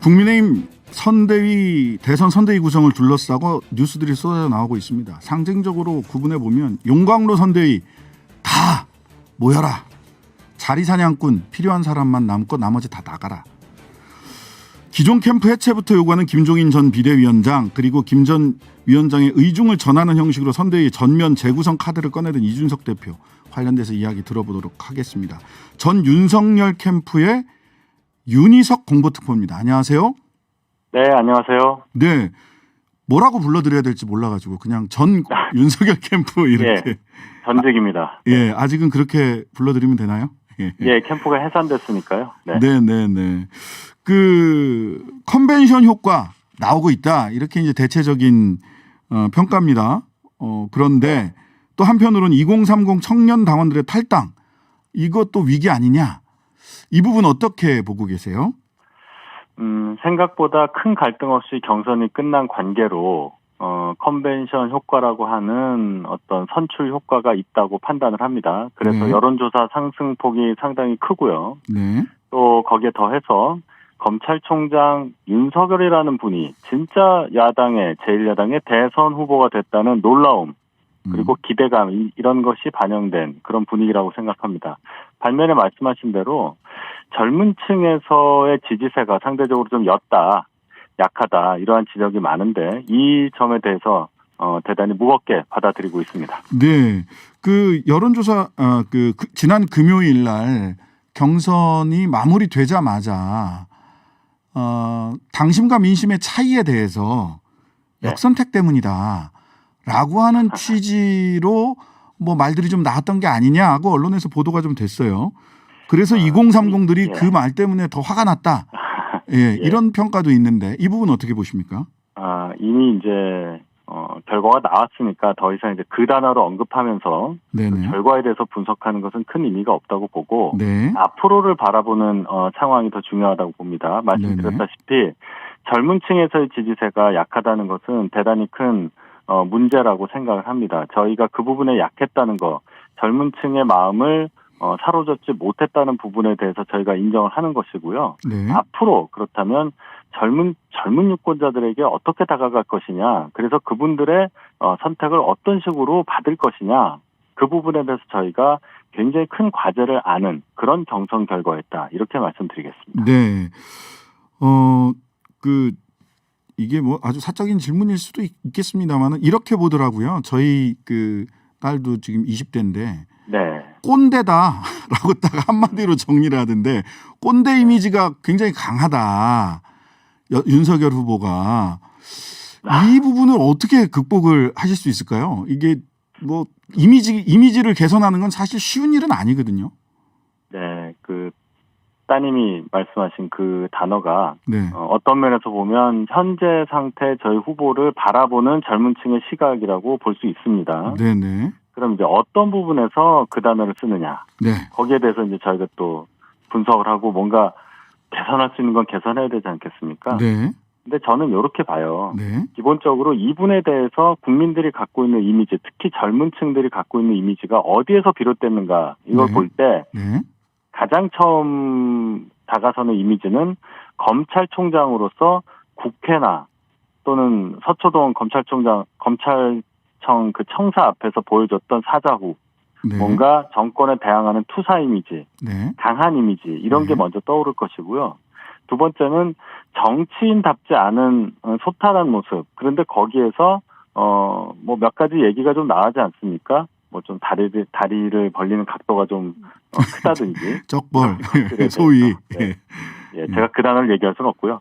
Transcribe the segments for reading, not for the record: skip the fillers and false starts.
국민의힘 선대위 대선 선대위 구성을 둘러싸고 뉴스들이 쏟아져 나오고 있습니다. 상징적으로 구분해 보면 용광로 선대위 다 모여라. 자리 사냥꾼 필요한 사람만 남고 나머지 다 나가라. 기존 캠프 해체부터 요구하는 김종인 전 비대위원장 그리고 김 전 위원장의 의중을 전하는 형식으로 선대위 전면 재구성 카드를 꺼내든 이준석 대표 관련돼서 이야기 들어보도록 하겠습니다. 전 윤석열 캠프의 윤희석 공보특보입니다. 안녕하세요. 네, 안녕하세요. 네, 뭐라고 불러드려야 될지 몰라가지고 그냥 전 윤석열 캠프 이렇게. 예, 전직입니다. 예, 아직은 그렇게 불러드리면 되나요? 예, 캠프가 해산됐으니까요. 네. 네. 그 컨벤션 효과 나오고 있다 이렇게 이제 대체적인 평가입니다. 그런데 또 한편으로는 2030 청년 당원들의 탈당 이것도 위기 아니냐? 이 부분 어떻게 보고 계세요? 생각보다 큰 갈등 없이 경선이 끝난 관계로 컨벤션 효과라고 하는 어떤 선출 효과가 있다고 판단을 합니다. 그래서 네. 여론조사 상승폭이 상당히 크고요. 네. 또 거기에 더해서 검찰총장 윤석열이라는 분이 진짜 야당의 제1야당의 대선 후보가 됐다는 놀라움 그리고 기대감 이런 것이 반영된 그런 분위기라고 생각합니다. 반면에 말씀하신 대로 젊은 층에서의 지지세가 상대적으로 좀 약하다 이러한 지적이 많은데 이 점에 대해서 대단히 무겁게 받아들이고 있습니다. 네, 그 여론조사 지난 금요일 날 경선이 마무리되자마자 당심과 민심의 차이에 대해서 역선택 때문이다라고 하는 취지로 뭐 말들이 좀 나왔던 게 아니냐 하고 언론에서 보도가 좀 됐어요. 그래서 2030들이 그 말 때문에 더 화가 났다. 예, 이런 평가도 있는데 이 부분 어떻게 보십니까? 이미 이제 결과가 나왔으니까 더 이상 이제 그 단어로 언급하면서 그 결과에 대해서 분석하는 것은 큰 의미가 없다고 보고 앞으로를 바라보는 상황이 더 중요하다고 봅니다. 말씀드렸다시피 젊은 층에서의 지지세가 약하다는 것은 대단히 큰 문제라고 생각을 합니다. 저희가 그 부분에 약했다는 거, 젊은 층의 마음을 사로잡지 못했다는 부분에 대해서 저희가 인정을 하는 것이고요. 앞으로 그렇다면 젊은 유권자들에게 어떻게 다가갈 것이냐, 그래서 그분들의 선택을 어떤 식으로 받을 것이냐, 그 부분에 대해서 저희가 굉장히 큰 과제를 아는 그런 경선 결과였다. 이렇게 말씀드리겠습니다. 네. 이게 뭐 아주 사적인 질문일 수도 있겠습니다만은 이렇게 보더라고요. 저희 그 딸도 지금 20대인데 꼰대다라고 딱 한마디로 정리를 하던데 꼰대 이미지가 굉장히 강하다. 윤석열 후보가 이 부분을 어떻게 극복을 하실 수 있을까요? 이게 뭐 이미지를 개선하는 건 사실 쉬운 일은 아니거든요. 네, 그 따님이 말씀하신 그 단어가 어떤 면에서 보면 현재 상태 저희 후보를 바라보는 젊은 층의 시각이라고 볼 수 있습니다. 네네. 그럼 이제 어떤 부분에서 그 단어를 쓰느냐. 거기에 대해서 이제 저희가 또 분석을 하고 뭔가 개선할 수 있는 건 개선해야 되지 않겠습니까? 근데 저는 이렇게 봐요. 기본적으로 이분에 대해서 국민들이 갖고 있는 이미지, 특히 젊은 층들이 갖고 있는 이미지가 어디에서 비롯됐는가 이걸 볼 때 가장 처음 다가서는 이미지는 검찰총장으로서 국회나 또는 서초동 검찰청 그 청사 앞에서 보여줬던 사자후, 뭔가 정권에 대항하는 투사 이미지, 강한 이미지 이런 게 먼저 떠오를 것이고요. 두 번째는 정치인답지 않은 소탈한 모습. 그런데 거기에서 뭐 몇 가지 얘기가 좀 나오지 않습니까? 뭐 좀 다리를 벌리는 각도가 좀 크다든지. 쩍벌 소위. 제가 그 단어를 얘기할 수는 없고요.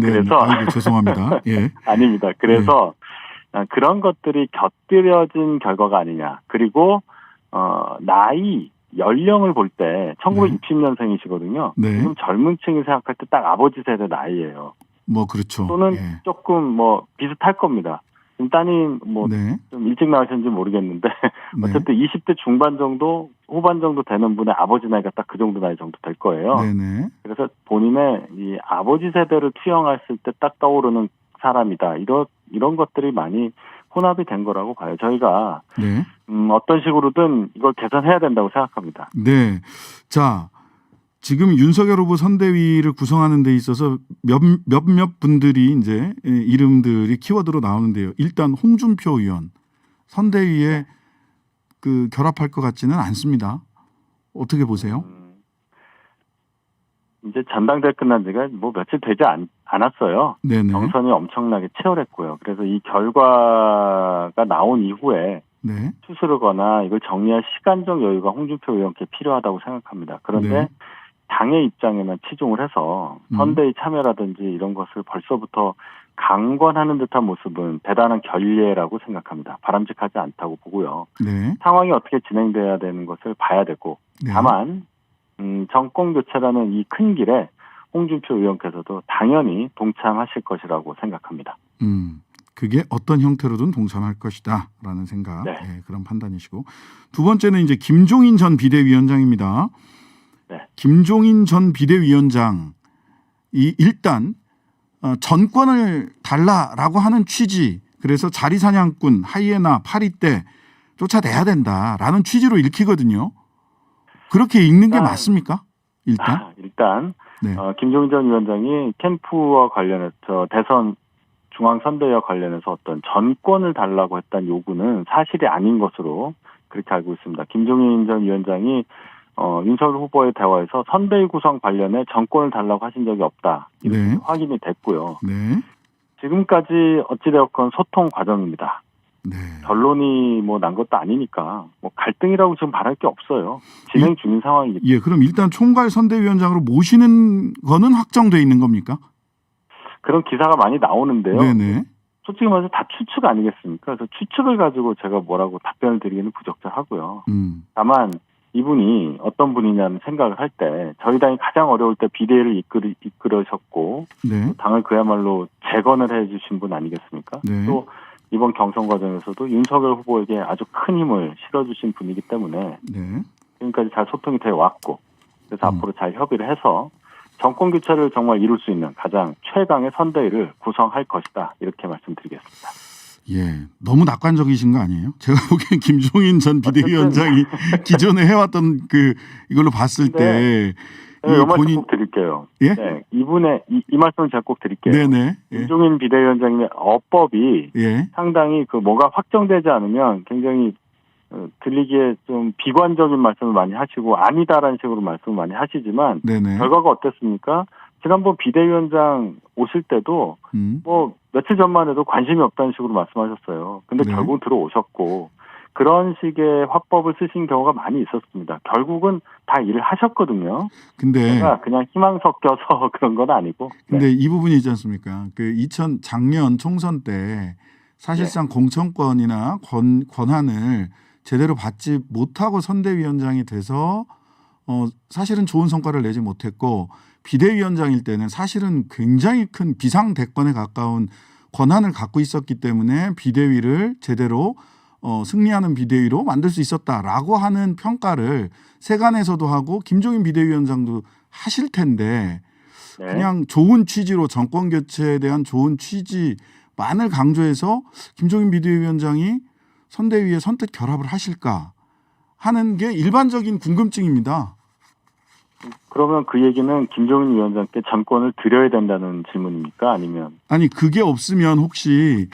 그래서 아이고, 죄송합니다. 아닙니다. 그래서 그런 것들이 곁들여진 결과가 아니냐. 그리고 나이, 연령을 볼 때 1960년생이시거든요. 지금 젊은 층이 생각할 때 딱 아버지 세대 나이예요. 뭐 그렇죠. 또는 조금 뭐 비슷할 겁니다. 지금 따님 뭐 좀 일찍 나으셨는지 모르겠는데 어쨌든 20대 중반 정도, 후반 정도 되는 분의 아버지 나이가 딱 그 정도 나이 정도 될 거예요. 그래서 본인의 이 아버지 세대를 투영했을 때 딱 떠오르는 사람이다. 이런 것들이 많이 혼합이 된 거라고 봐요. 저희가 어떤 식으로든 이걸 개선해야 된다고 생각합니다. 자, 지금 윤석열 후보 선대위를 구성하는 데 있어서 몇몇 분들이 이제 이름들이 키워드로 나오는데요. 일단 홍준표 의원 선대위에 그 결합할 것 같지는 않습니다. 어떻게 보세요? 이제 전당대회 끝난 지가 뭐 며칠 되지 않았어요. 네네. 경선이 엄청나게 치열했고요. 그래서 이 결과가 나온 이후에 네. 추스르거나 이걸 정리할 시간적 여유가 홍준표 의원께 필요하다고 생각합니다. 그런데 네. 당의 입장에만 치중을 해서 선대위 참여라든지 이런 것을 벌써부터 강권하는 듯한 모습은 대단한 결례라고 생각합니다. 바람직하지 않다고 보고요. 네. 상황이 어떻게 진행돼야 되는 것을 봐야 되고 네. 다만 정권 교체라는 이 큰 길에 홍준표 의원께서도 당연히 동참하실 것이라고 생각합니다. 그게 어떤 형태로든 동참할 것이다라는 생각, 네. 네, 그런 판단이시고 두 번째는 이제 김종인 전 비대위원장입니다. 네. 김종인 전 비대위원장이 일단 전권을 달라라고 하는 취지, 그래서 자리사냥꾼, 하이에나, 파리떼 쫓아내야 된다라는 취지로 읽히거든요. 그렇게 읽는 게 맞습니까? 일단 네. 김종인 전 위원장이 캠프와 관련해서 대선 중앙선대위와 관련해서 어떤 전권을 달라고 했던 요구는 사실이 아닌 것으로 그렇게 알고 있습니다. 김종인 전 위원장이 윤석열 후보의 대화에서 선대위 구성 관련해 전권을 달라고 하신 적이 없다. 이렇게 네. 확인이 됐고요. 네. 지금까지 어찌되었건 소통 과정입니다. 네. 결론이 뭐 난 것도 아니니까 뭐 갈등이라고 지금 말할 게 없어요. 진행 중인 상황이기 때문에. 예, 그럼 일단 총괄 선대위원장으로 모시는 거는 확정돼 있는 겁니까? 그런 기사가 많이 나오는데요. 네네. 솔직히 말해서 다 추측 아니겠습니까? 그래서 추측을 가지고 제가 뭐라고 답변을 드리기는 부적절하고요. 다만 이분이 어떤 분이냐는 생각을 할 때 저희 당이 가장 어려울 때 비대위를 이끌으셨고 네. 당을 그야말로 재건을 해주신 분 아니겠습니까? 네. 또 이번 경선 과정에서도 윤석열 후보에게 아주 큰 힘을 실어주신 분이기 때문에 네. 지금까지 잘 소통이 되어 왔고 그래서 앞으로 잘 협의를 해서 정권 교체를 정말 이룰 수 있는 가장 최강의 선대위를 구성할 것이다. 이렇게 말씀드리겠습니다. 예, 너무 낙관적이신 거 아니에요? 제가 보기엔 김종인 전 비대위원장이 기존에 해왔던 이걸로 봤을 때 네, 이 말씀 꼭 드릴게요. 예? 네, 이 말씀을 제가 꼭 드릴게요. 네네. 예. 김종인 비대위원장님의 어법이 예. 상당히 뭐가 확정되지 않으면 굉장히 들리기에 좀 비관적인 말씀을 많이 하시고 아니다라는 식으로 말씀을 많이 하시지만 네네. 결과가 어땠습니까? 지난번 비대위원장 오실 때도 뭐 며칠 전만 해도 관심이 없다는 식으로 말씀하셨어요. 근데 네. 결국은 들어오셨고 그런 식의 화법을 쓰신 경우가 많이 있었습니다. 결국은 다 일을 하셨거든요. 근데 제가 그냥 희망 섞여서 그런 건 아니고. 근데 이 부분이 있지 않습니까? 작년 총선 때 사실상 공천권이나 권한을 제대로 받지 못하고 선대위원장이 돼서 사실은 좋은 성과를 내지 못했고 비대위원장일 때는 사실은 굉장히 큰 비상대권에 가까운 권한을 갖고 있었기 때문에 비대위를 제대로 승리하는 비대위로 만들 수 있었다라고 하는 평가를 세간에서도 하고 김종인 비대위원장도 하실 텐데 그냥 좋은 취지로 정권 교체에 대한 좋은 취지만을 강조해서 김종인 비대위원장이 선대위에 선뜻 결합을 하실까 하는 게 일반적인 궁금증입니다. 그러면 그 얘기는 김종인 위원장께 전권을 드려야 된다는 질문입니까? 아니면? 아니 그게 없으면 혹시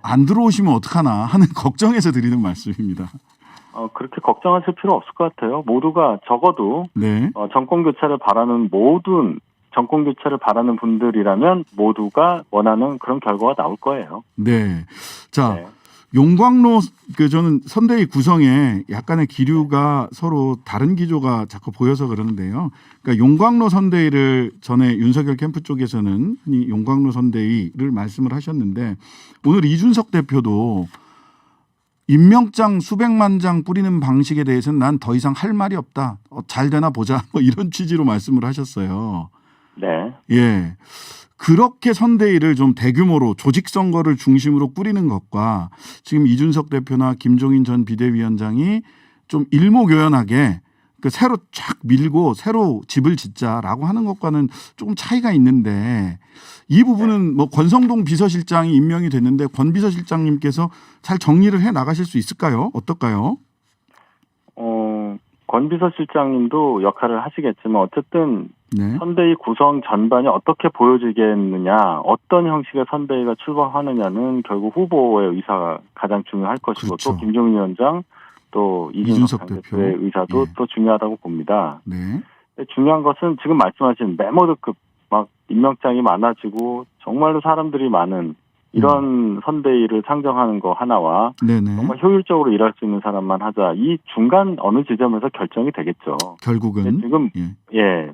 안 들어오시면 어떡하나 하는 걱정에서 드리는 말씀입니다. 그렇게 걱정하실 필요 없을 것 같아요. 모두가 적어도 네. 정권 교체를 바라는 정권 교체를 바라는 분들이라면 모두가 원하는 그런 결과가 나올 거예요. 네. 자, 용광로 저는 선대위 구성에 약간의 기류가 서로 다른 기조가 자꾸 보여서 그러는데요. 그러니까 용광로 선대위를 전에 윤석열 캠프 쪽에서는 흔히 용광로 선대위를 말씀을 하셨는데 오늘 이준석 대표도 임명장 수백만 장 뿌리는 방식에 대해서는 난 더 이상 할 말이 없다. 잘 되나 보자. 뭐 이런 취지로 말씀을 하셨어요. 네. 예. 그렇게 선대위를 좀 대규모로 조직 선거를 중심으로 꾸리는 것과 지금 이준석 대표나 김종인 전 비대위원장이 좀 일목요연하게 새로 쫙 밀고 새로 집을 짓자라고 하는 것과는 조금 차이가 있는데 이 부분은 뭐 권성동 비서실장이 임명이 됐는데 권 비서실장님께서 잘 정리를 해 나가실 수 있을까요? 어떨까요? 권 비서실장님도 역할을 하시겠지만 어쨌든 네. 선대위 구성 전반이 어떻게 보여지겠느냐, 어떤 형식의 선대위가 출범하느냐는 결국 후보의 의사가 가장 중요할 것이고 그렇죠. 또 김종인 위원장 또 이준석 대표의 의사도 예. 또 중요하다고 봅니다. 네. 중요한 것은 지금 말씀하신 메모드급 막 임명장이 많아지고 정말로 사람들이 많은 이런 선대위를 상정하는 거 하나와 네네. 정말 효율적으로 일할 수 있는 사람만 하자. 이 중간 어느 지점에서 결정이 되겠죠. 결국은. 지금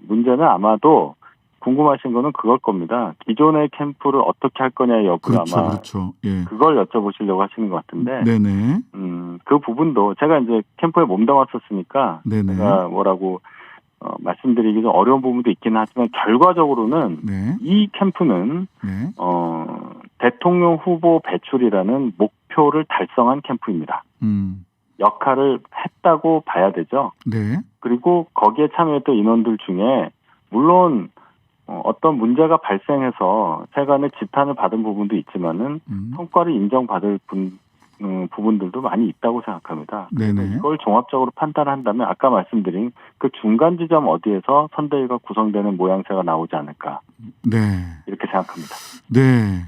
문제는 아마도 궁금하신 거는 그걸 겁니다. 기존의 캠프를 어떻게 할 거냐의 여부를 아마 그렇죠. 예. 그걸 여쭤보시려고 하시는 것 같은데. 네네. 그 부분도 제가 이제 캠프에 몸담았었으니까 네네. 제가 뭐라고 말씀드리기 좀 어려운 부분도 있긴 하지만 결과적으로는 네. 이 캠프는 네. 대통령 후보 배출이라는 목표를 달성한 캠프입니다. 역할을 했다고 봐야 되죠. 네. 그리고 거기에 참여했던 인원들 중에 물론 어떤 문제가 발생해서 세간의 지탄을 받은 부분도 있지만은 성과를 인정받을 부분들도 많이 있다고 생각합니다. 네네. 이걸 종합적으로 판단한다면 아까 말씀드린 그 중간 지점 어디에서 선대위가 구성되는 모양새가 나오지 않을까. 네. 이렇게 생각합니다. 네.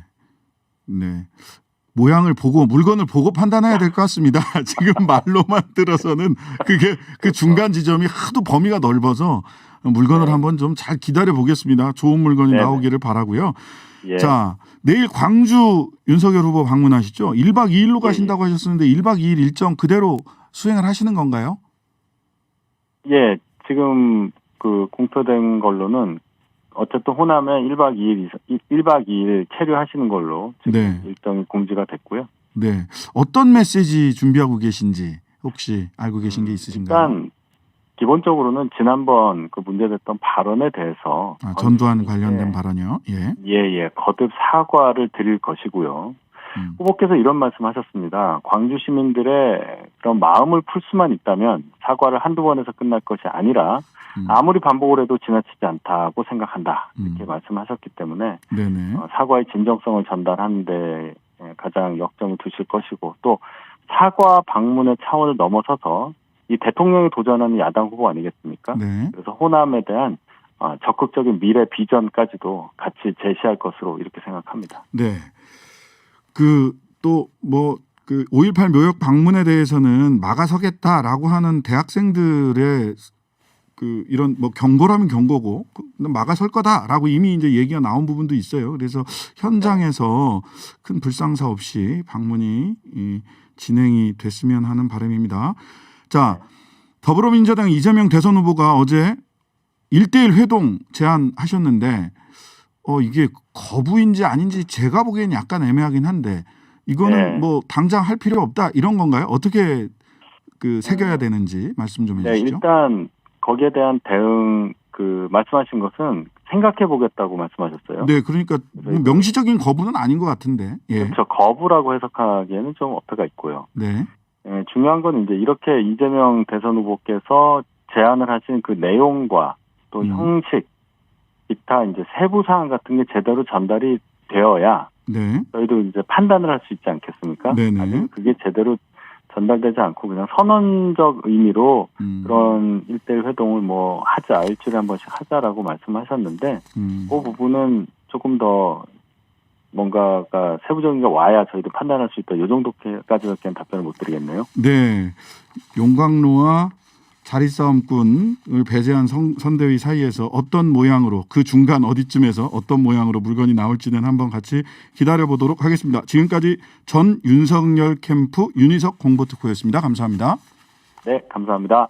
네. 모양을 보고 물건을 보고 판단해야 될 것 같습니다. 지금 말로만 들어서는 그게 그 중간 지점이 하도 범위가 넓어서 물건을 한번 좀 잘 기다려 보겠습니다. 좋은 물건이 나오기를 바라고요. 예. 자, 내일 광주 윤석열 후보 방문하시죠? 1박 2일로 가신다고 하셨었는데 1박 2일 일정 그대로 수행을 하시는 건가요? 예, 지금 그 공표된 걸로는 어쨌든 호남에 1박 2일 체류하시는 걸로 지금 일정이 공지가 됐고요. 네. 어떤 메시지 준비하고 계신지 혹시 알고 계신 게 있으신가요? 일단 기본적으로는 지난번 그 문제됐던 발언에 대해서 전두환 관련된 발언이요. 예. 거듭 사과를 드릴 것이고요. 후보께서 이런 말씀하셨습니다. 광주 시민들의 그런 마음을 풀 수만 있다면 사과를 한두 번에서 끝날 것이 아니라 아무리 반복을 해도 지나치지 않다고 생각한다. 이렇게 말씀하셨기 때문에 사과의 진정성을 전달하는 데 가장 역점을 두실 것이고 또 사과 방문의 차원을 넘어서서 이 대통령이 도전하는 야당 후보 아니겠습니까? 그래서 호남에 대한 적극적인 미래 비전까지도 같이 제시할 것으로 이렇게 생각합니다. 네. 그 5.18 묘역 방문에 대해서는 막아서겠다라고 하는 대학생들의 그 이런 경고라면 경고고 막아설 거다라고 이미 이제 얘기가 나온 부분도 있어요. 그래서 현장에서 큰 불상사 없이 방문이 진행이 됐으면 하는 바람입니다. 자, 더불어민주당 이재명 대선 후보가 어제 1대1 회동 제안하셨는데 이게 거부인지 아닌지 제가 보기엔 약간 애매하긴 한데 이거는 뭐 당장 할 필요 없다 이런 건가요? 어떻게 새겨야 되는지 말씀 좀 해주시죠. 일단 거기에 대한 대응 말씀하신 것은 생각해 보겠다고 말씀하셨어요. 네, 그러니까 명시적인 거부는 아닌 것 같은데. 그렇죠. 거부라고 해석하기에는 좀 어폐가 있고요. 네. 중요한 건 이제 이렇게 이재명 대선 후보께서 제안을 하신 그 내용과 또 형식, 기타 이제 세부 사항 같은 게 제대로 전달이 되어야 저희도 이제 판단을 할 수 있지 않겠습니까? 아직 그게 제대로 전달되지 않고 그냥 선언적 의미로 그런 1대1 회동을 하자, 일주일에 한 번씩 하자라고 말씀하셨는데 그 부분은 조금 더 뭔가가 세부적인 게 와야 저희도 판단할 수 있다. 이 정도까지밖에 답변을 못 드리겠네요. 네. 용광로와 자리싸움꾼을 배제한 선대위 사이에서 어떤 모양으로 그 중간 어디쯤에서 어떤 모양으로 물건이 나올지는 한번 같이 기다려보도록 하겠습니다. 지금까지 전 윤석열 캠프 윤희석 홍보특보였습니다. 감사합니다. 네, 감사합니다.